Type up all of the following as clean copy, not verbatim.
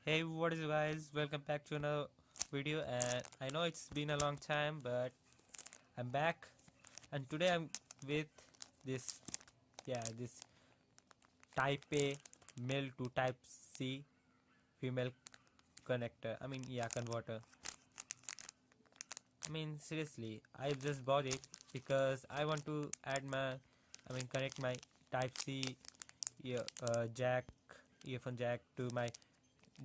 Hey, what is guys? Welcome back to another video, and I know it's been a long time, but I'm back, and today I'm with this, this Type A male to Type C female connector. Converter. Seriously, I just bought it because I want to connect my Type C jack, earphone jack to my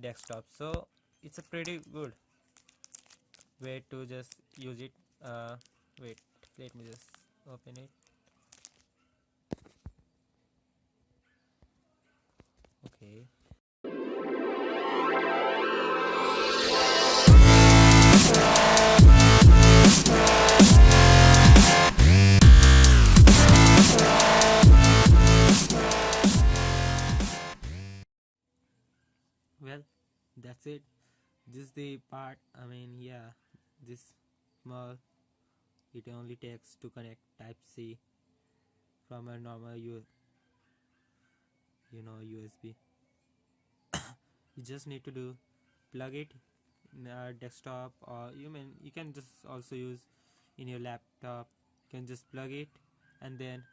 desktop. So it's a pretty good way to just use it. Wait, let me just open it. Okay. Well, that's it. This is the part. This small. It only takes to connect Type C from a normal USB. You just need to plug it in a desktop, or you can just also use in your laptop. You can just plug it and then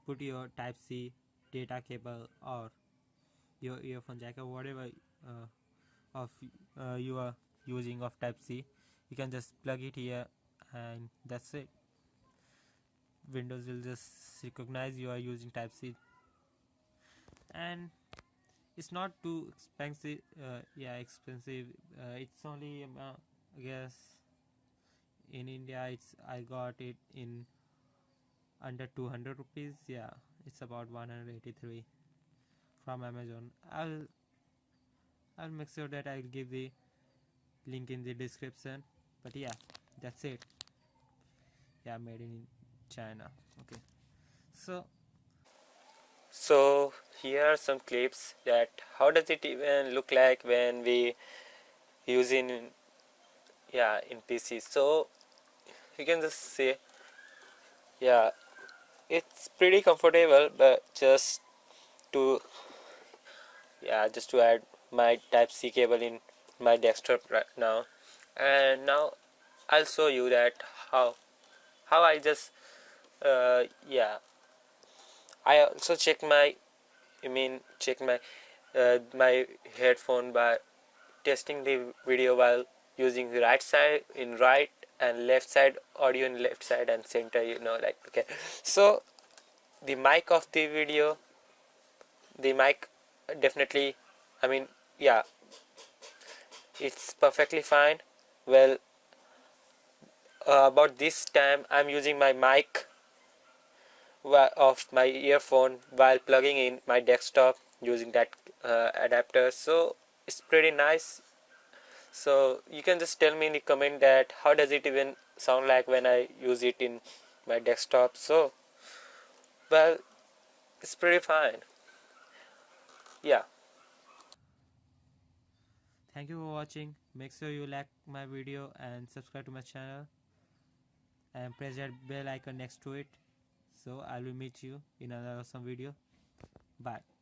put your Type C data cable or your earphone jack or whatever of you are using of Type C. You can just plug it here, and that's it. Windows will just recognize you are using Type C, and it's not too expensive. Expensive. It's only I guess in India I got it in under 200 rupees. Yeah, it's about 183 from Amazon. I'll make sure that I'll give the link in the description. But yeah, that's it. Yeah, made in China. Okay. So here are some clips that how does it even look like when we use in PC. So you can just say it's pretty comfortable, but to just to add my Type C cable in my desktop right now, and now I'll show you that how I just I also check my headphone by testing the video while using the right side in right and left side audio in left side and center, okay. So the mic of the video, the mic definitely, I mean yeah it's perfectly fine. Well, about this time I'm using my mic of my earphone while plugging in my desktop using that adapter, so it's pretty nice. So you can just tell me in the comment that how does it even sound like when I use it in my desktop. So well, it's pretty fine. Yeah, thank you for watching. Make sure you like my video and subscribe to my channel and press that bell icon next to it. So I will meet you in another awesome video. Bye.